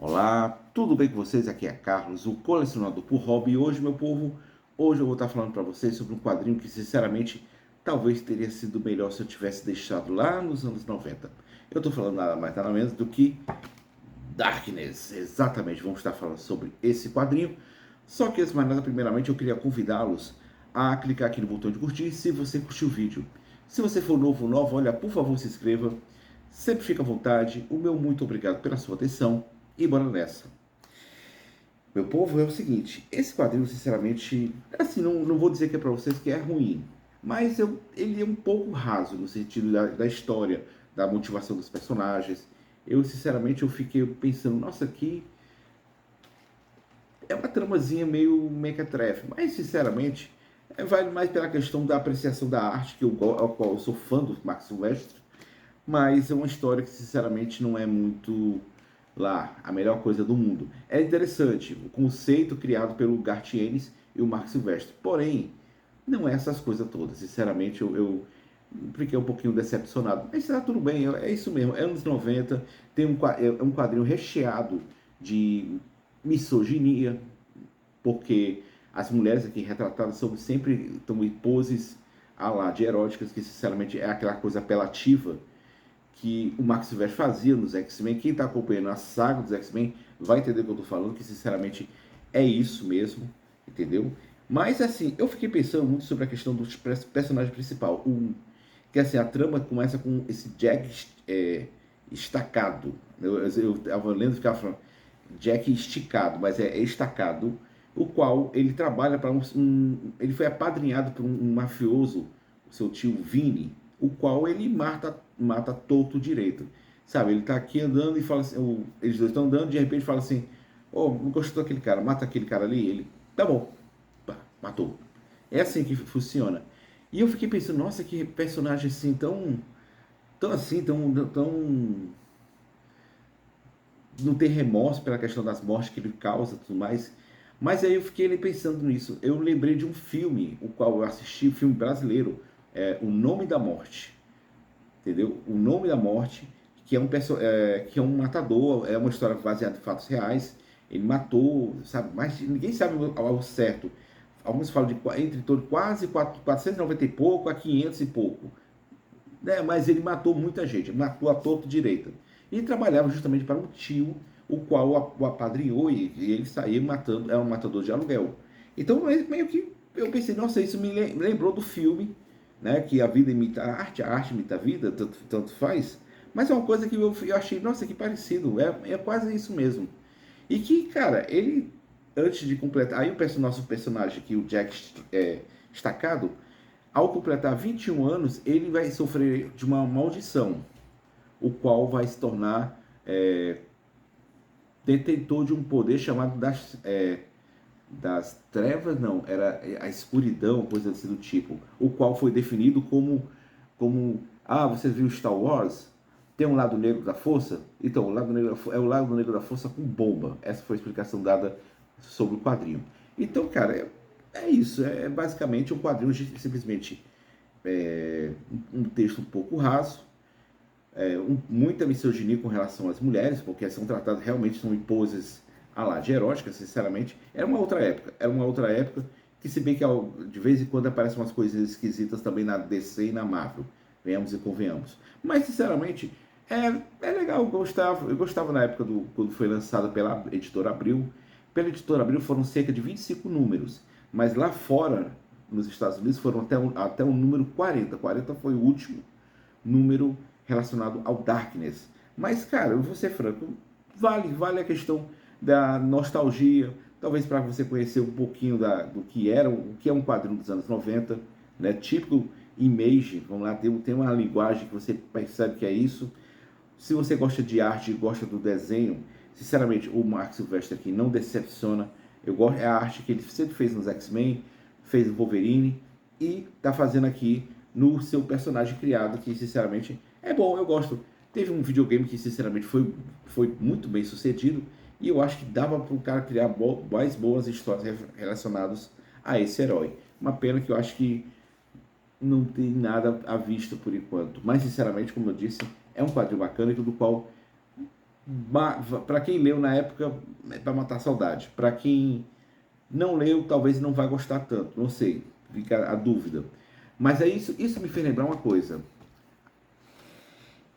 Olá, tudo bem com vocês? Aqui é Carlos, o colecionador por hobby. E hoje, meu povo, hoje eu vou estar falando para vocês sobre um quadrinho que, sinceramente, talvez teria sido melhor se eu tivesse deixado lá nos anos 90. Eu estou falando nada mais, nada menos do que Darkness. Exatamente, vamos estar falando sobre esse quadrinho. Só que, antes de mais nada, primeiramente, eu queria convidá-los a clicar aqui no botão de curtir se você curtiu o vídeo. Se você for novo ou nova, olha, por favor, se inscreva. Sempre fica à vontade. O meu muito obrigado pela sua atenção e bora nessa. Meu povo, é o seguinte, esse quadrinho, sinceramente, assim, não vou dizer que é pra vocês que é ruim, mas ele é um pouco raso no sentido da história, da motivação dos personagens. Sinceramente, eu fiquei pensando, nossa, aqui é uma tramazinha meio mequetrefe, mas, sinceramente, vale mais pela questão da apreciação da arte, ao qual eu sou fã do Max Silvestre, mas é uma história que, sinceramente, não é muito lá a melhor coisa do mundo. É interessante o conceito criado pelo Garth Ennis e o Mark Silvestre, porém, não é essas coisas todas. Sinceramente, eu fiquei um pouquinho decepcionado. Mas tá tudo bem, é isso mesmo. É anos 90, é um quadrinho recheado de misoginia, porque as mulheres aqui retratadas são sempre estão em poses a lá de eróticas, que sinceramente é aquela coisa apelativa que o Max Silvestre fazia nos X-Men. Quem está acompanhando a saga dos X-Men vai entender o que eu estou falando, que sinceramente é isso mesmo, entendeu? Mas assim, eu fiquei pensando muito sobre a questão do personagem principal. Que assim, a trama começa com esse Jack estacado. Eu tava lendo e ficava falando Jack esticado, mas é estacado, o qual ele trabalha para ele foi apadrinhado por um mafioso, o seu tio Vini, o qual ele mata torto direito. Sabe, ele tá aqui andando e fala assim, eles dois estão andando, de repente fala assim, oh, não gostou daquele cara, mata aquele cara ali, ele, tá bom, pá, matou. É assim que funciona. E eu fiquei pensando, nossa, que personagem assim, tão não ter remorso pela questão das mortes que ele causa e tudo mais. Mas aí eu fiquei pensando nisso. Eu lembrei de um filme, o qual eu assisti, um filme brasileiro, O Nome da Morte. Entendeu? O Nome da Morte, que é um matador, é uma história baseada em fatos reais. Ele matou, sabe? Mas ninguém sabe ao certo. Alguns falam de entre todo quase 490 e pouco a 500 e pouco, né? Mas ele matou muita gente, matou a torto direito. E trabalhava justamente para um tio, o qual o apadrinhou e ele saía matando, era um matador de aluguel. Então, meio que eu pensei, nossa, isso me lembrou do filme, né? Que a vida imita a arte imita a vida, tanto faz. Mas é uma coisa que eu achei, nossa, que parecido, é quase isso mesmo. E que, cara, ele, antes de completar, aí nosso personagem aqui, o Jack Estacado, ao completar 21 anos, ele vai sofrer de uma maldição, o qual vai se tornar detentor de um poder chamado das trevas, não, era a escuridão, coisa assim do tipo, o qual foi definido como você viu Star Wars? Tem um lado negro da força? Então, o lado negro é o lado negro da força com bomba. Essa foi a explicação dada sobre o quadrinho. Então, cara, é isso. É basicamente um quadrinho simplesmente um texto um pouco raso, muita misoginia com relação às mulheres, porque são tratadas realmente são em poses a lá de erótica, sinceramente. Era uma outra época que se bem que de vez em quando aparecem umas coisas esquisitas também na DC e na Marvel, venhamos e convenhamos. Mas sinceramente é legal, eu gostava na época quando foi lançado pela Editora Abril. Pela Editora Abril foram cerca de 25 números, mas lá fora, nos Estados Unidos, foram até o número 40. 40 foi o último número relacionado ao Darkness. Mas, cara, eu vou ser franco, vale a questão da nostalgia, talvez para você conhecer um pouquinho do que era, o que é um quadrinho dos anos 90, né? Típico image, vamos lá, tem uma linguagem que você percebe que é isso. Se você gosta de arte, gosta do desenho, sinceramente, o Mark Silvestre aqui não decepciona. Eu gosto, é a arte que ele sempre fez nos X-Men, fez no Wolverine e tá fazendo aqui no seu personagem criado, que sinceramente é bom, eu gosto. Teve um videogame que sinceramente foi muito bem sucedido e eu acho que dava para o cara criar mais boas histórias relacionadas a esse herói. Uma pena que eu acho que não tem nada à vista por enquanto. Mas sinceramente, como eu disse, é um quadrinho bacana do qual Para quem leu na época, é para matar a saudade. Para quem não leu, talvez não vai gostar tanto, não sei, fica a dúvida. Mas é isso me fez lembrar uma coisa.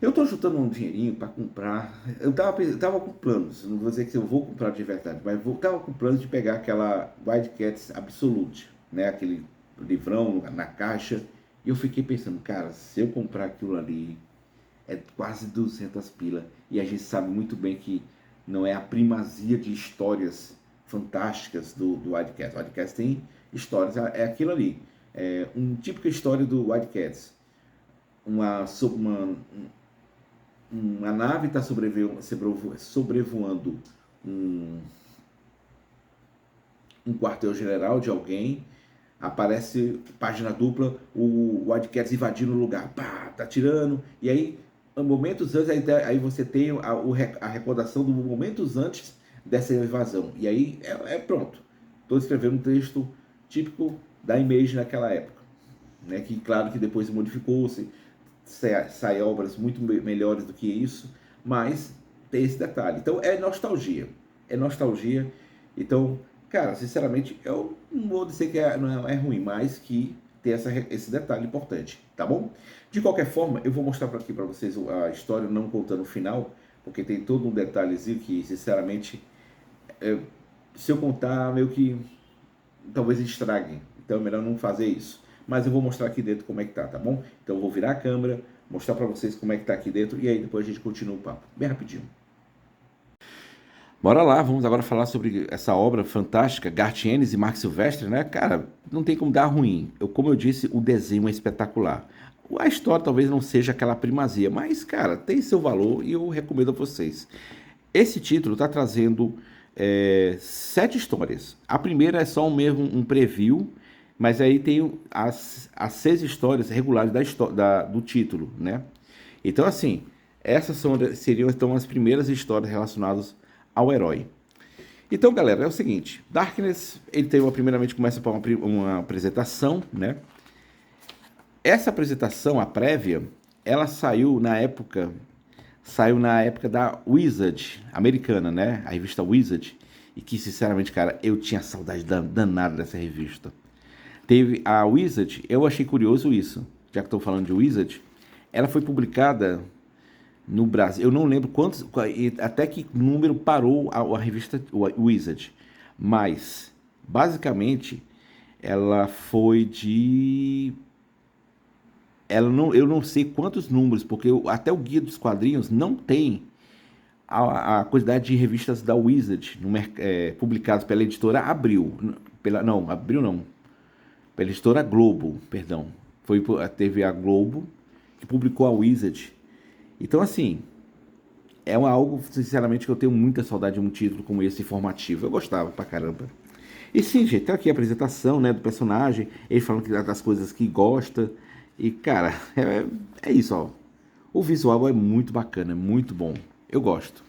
Eu tô juntando um dinheirinho para comprar. Eu tava com planos, não vou dizer que eu vou comprar de verdade, mas tava com planos de pegar aquela Wildcats Absolute, né? Aquele livrão na caixa. E eu fiquei pensando, cara, se eu comprar aquilo ali, é quase 200 pila. E a gente sabe muito bem que não é a primazia de histórias fantásticas do Wildcats. O Wildcats tem histórias, é aquilo ali. É uma típica história do Wildcats. Uma uma nave está sobrevoando um, um quartel-general de alguém, aparece página dupla, o Wildcats invadindo o lugar, pá, tá tirando, e aí, momentos antes, aí você tem a recordação do momentos antes dessa invasão, e aí é pronto. Estou escrevendo um texto típico da Image naquela época, né? Que claro que depois modificou-se, sai obras muito melhores do que isso, mas tem esse detalhe. Então é nostalgia. É nostalgia. Então, cara, sinceramente, eu não vou dizer que não é ruim, mas que tem esse detalhe importante, tá bom? De qualquer forma, eu vou mostrar aqui para vocês a história, não contando o final, porque tem todo um detalhezinho que, sinceramente, é, se eu contar, meio que talvez estrague. Então é melhor não fazer isso. Mas eu vou mostrar aqui dentro como é que tá bom? Então eu vou virar a câmera, mostrar para vocês como é que tá aqui dentro e aí depois a gente continua o papo, bem rapidinho. Bora lá, vamos agora falar sobre essa obra fantástica, Garth Ennis e Mark Silvestre, né? Cara, não tem como dar ruim. Como eu disse, o desenho é espetacular. A história talvez não seja aquela primazia, mas, cara, tem seu valor e eu recomendo a vocês. Esse título está trazendo 7 histórias. A primeira é só um preview, mas aí tem as 6 histórias regulares do título, né? Então, assim, essas seriam então as primeiras histórias relacionadas ao herói. Então, galera, é o seguinte: Darkness, ele tem primeiramente começa por uma apresentação, né? Essa apresentação, a prévia, ela saiu na época da Wizard americana, né? A revista Wizard. E que, sinceramente, cara, eu tinha saudade danada dessa revista. Teve a Wizard, eu achei curioso isso, já que estou falando de Wizard. Ela foi publicada no Brasil, eu não lembro quantos, até que número parou a revista Wizard. Mas, basicamente, ela foi de eu não sei quantos números, porque até o Guia dos Quadrinhos não tem a quantidade de revistas da Wizard publicadas pela editora Abril. Abril não. Pela editora Globo, perdão. Teve a Globo que publicou a Wizard. Então, assim, é algo, sinceramente, que eu tenho muita saudade de um título como esse informativo. Eu gostava pra caramba. E sim, gente, tá aqui a apresentação, né, do personagem, ele falando das coisas que gosta. E, cara, é isso, ó. O visual é muito bacana, é muito bom. Eu gosto.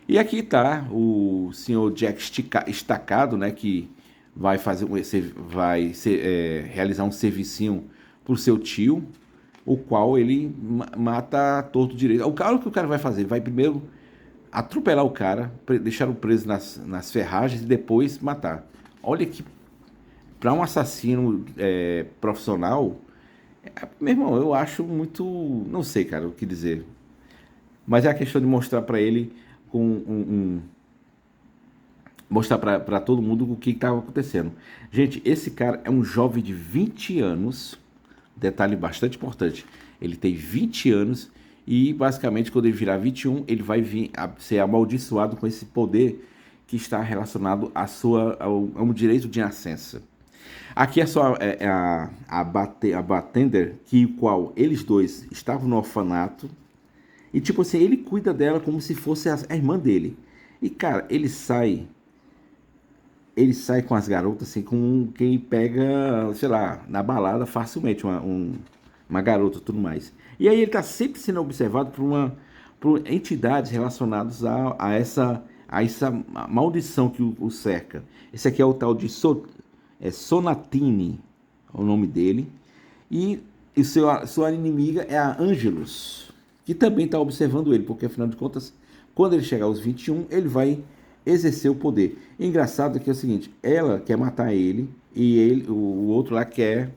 E aqui tá o senhor Jack Estacado, né, que vai realizar um servicinho pro seu tio, o qual ele mata torto direito. O que o cara vai fazer? Vai primeiro atropelar o cara, deixar o preso nas ferragens e depois matar. Olha que, para um assassino profissional, meu irmão, eu acho muito. Não sei, cara, o que dizer. Mas é a questão de mostrar para ele mostrar para todo mundo o que estava acontecendo. Gente, esse cara é um jovem de 20 anos. Detalhe bastante importante. Ele tem 20 anos e basicamente quando ele virar 21, ele vai vir a ser amaldiçoado com esse poder que está relacionado ao direito de nascença. Aqui é só a Batender, qual eles dois estavam no orfanato. E tipo assim, ele cuida dela como se fosse a irmã dele. E cara, ele sai com as garotas assim, com quem pega, sei lá, na balada facilmente, uma garota e tudo mais. E aí ele tá sempre sendo observado por entidades relacionadas a essa maldição que o cerca. Esse aqui é o tal de Sonatine, é o nome dele. E sua inimiga é a Angelus, que também está observando ele, porque afinal de contas, Quando ele chegar aos 21, ele vai exercer o poder. Engraçado que é o seguinte, ela quer matar ele e o outro lá quer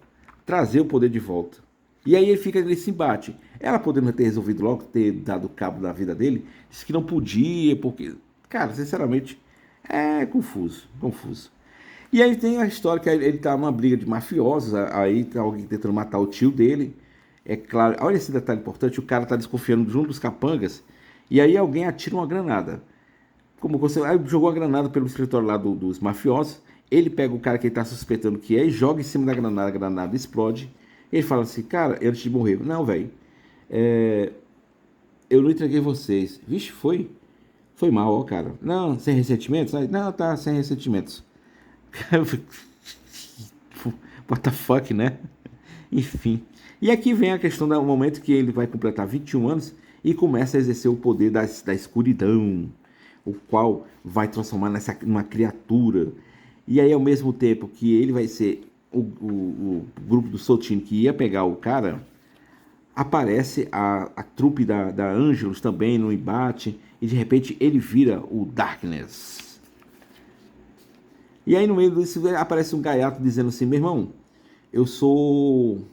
trazer o poder de volta. E aí ele fica nesse embate. Ela podendo ter resolvido logo, ter dado cabo da vida dele, disse que não podia, porque, cara, sinceramente, é confuso, confuso. E aí tem a história que ele tá numa briga de mafiosos, aí tá alguém tentando matar o tio dele. É claro, olha esse detalhe importante, o cara tá desconfiando de um dos capangas, e aí alguém atira uma granada. Como você aí jogou a granada pelo escritório lá dos mafiosos, ele pega o cara que ele tá suspeitando que é e joga em cima da granada, a granada explode. Ele fala assim, cara, antes de morrer, não, velho, é, eu não entreguei vocês. Vixe, foi mal, ó, cara. Não, sem ressentimentos? Não, tá, sem ressentimentos. What the fuck, né? Enfim. E aqui vem a questão do momento que ele vai completar 21 anos e começa a exercer o poder da escuridão, o qual vai transformar numa criatura. E aí, ao mesmo tempo que ele vai ser o grupo do Sotin que ia pegar o cara, aparece a trupe da Angelus também no embate, e de repente ele vira o Darkness. E aí no meio disso aparece um gaiato dizendo assim, meu irmão, eu sou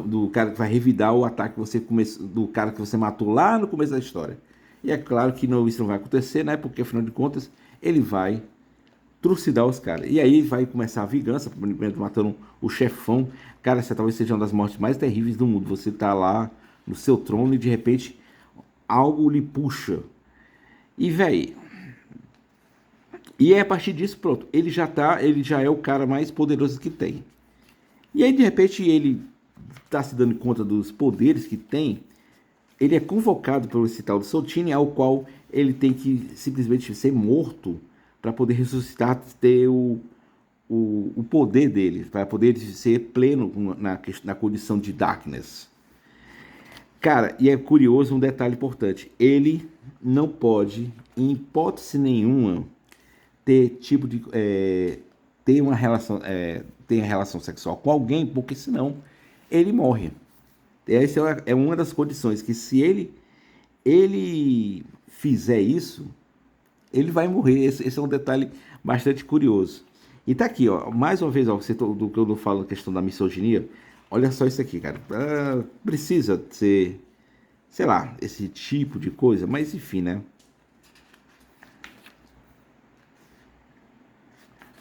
do cara que vai revidar o ataque que você do cara que você matou lá no começo da história. E é claro que isso não vai acontecer, né? Porque afinal de contas ele vai trucidar os caras. E aí vai começar a vingança, primeiro matando o chefão. Cara, essa talvez seja uma das mortes mais terríveis do mundo. Você tá lá no seu trono e de repente algo lhe puxa. E velho, e é a partir disso, pronto, ele já é o cara mais poderoso que tem. E aí de repente ele tá se dando conta dos poderes que tem. Ele é convocado pelo esse tal de Soltini, ao qual ele tem que simplesmente ser morto para poder ressuscitar, ter o poder dele, para poder ser pleno na condição de Darkness. Cara, e é curioso um detalhe importante. Ele não pode, em hipótese nenhuma, ter tipo de ter uma relação ter relação sexual com alguém, porque senão ele morre. Essa é uma das condições que se ele fizer isso, ele vai morrer. Esse é um detalhe bastante curioso. E tá aqui, ó, mais uma vez, ó, do que eu falo a questão da misoginia. Olha só isso aqui, cara. Precisa ser, sei lá, esse tipo de coisa, mas enfim, né?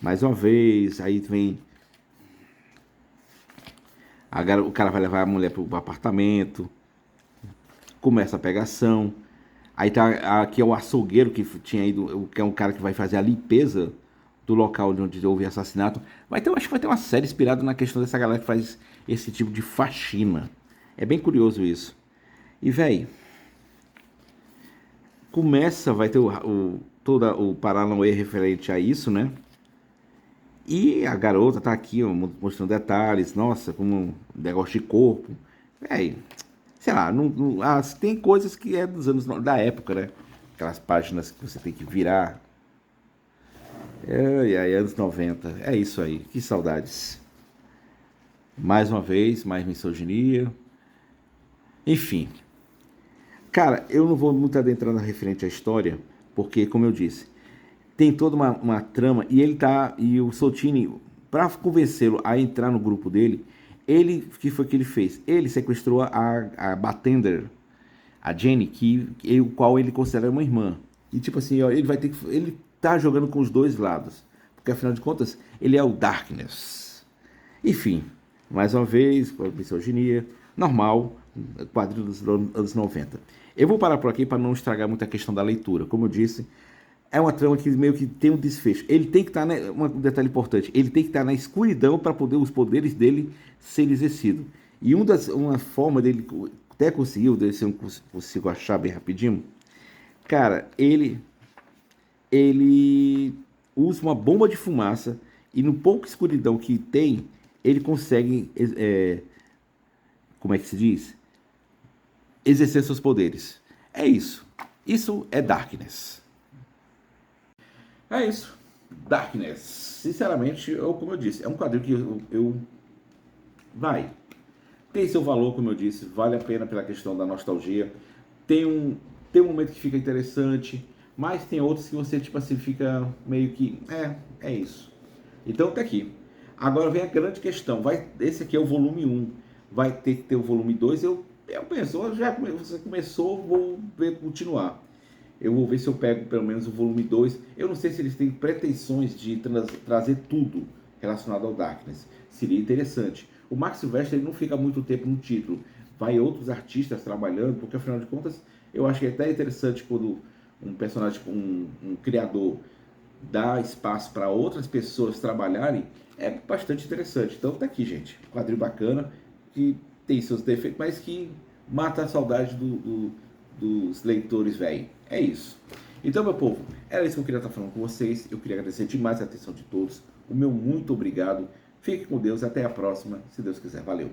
Mais uma vez, aí vem o cara vai levar a mulher pro apartamento, começa a pegação. Aí tá aqui é o açougueiro que tinha ido, que é um cara que vai fazer a limpeza do local onde houve assassinato. Acho que vai ter uma série inspirada na questão dessa galera que faz esse tipo de faxina. É bem curioso isso. E velho, vai ter todo o Paranauê referente a isso, né? E a garota tá aqui ó, mostrando detalhes, nossa, como um negócio de corpo. Véi, sei lá, tem coisas que é dos anos da época, né? Aquelas páginas que você tem que virar. Anos 90. É isso aí, que saudades. Mais uma vez, mais misoginia. Enfim. Cara, eu não vou muito adentrando referente à história, porque, como eu disse, tem toda uma trama e o Soltini, para convencê-lo a entrar no grupo dele, o que foi que ele fez? Ele sequestrou a Bartender, a Jenny, o qual ele considera uma irmã. E tipo assim, ó, ele tá jogando com os dois lados, porque afinal de contas, ele é o Darkness. Enfim, mais uma vez, misoginia, normal, quadrinho dos anos 90. Eu vou parar por aqui para não estragar muito a questão da leitura. Como eu disse, é uma trama que meio que tem um desfecho. Ele tem que estar, um detalhe importante, ele tem que estar na escuridão para poder os poderes dele serem exercidos. E uma forma dele até conseguiu, se eu consigo achar bem rapidinho, cara, ele usa uma bomba de fumaça e no pouco escuridão que tem, ele consegue, como é que se diz? Exercer seus poderes. É isso. Isso é Darkness. É isso. Darkness. Sinceramente, como eu disse, é um quadrinho que vai. Tem seu valor, como eu disse, vale a pena pela questão da nostalgia. Tem tem um momento que fica interessante, mas tem outros que você, tipo assim, fica meio que, é isso. Então tá aqui. Agora vem a grande questão, esse aqui é o volume 1, vai ter que ter o volume 2, eu penso, você começou, vou ver, continuar. Eu vou ver se eu pego pelo menos o volume 2. Eu não sei se eles têm pretensões de trazer tudo relacionado ao Darkness. Seria interessante. O Max Silvestre ele não fica muito tempo no título. Vai outros artistas trabalhando, porque afinal de contas, eu acho que é até interessante quando um personagem, um criador, dá espaço para outras pessoas trabalharem, é bastante interessante. Então tá aqui, gente. Quadril bacana, que tem seus defeitos, mas que mata a saudade dos leitores, velho. É isso. Então, meu povo, era isso que eu queria estar falando com vocês. Eu queria agradecer demais a atenção de todos. O meu muito obrigado. Fique com Deus. Até a próxima, se Deus quiser. Valeu.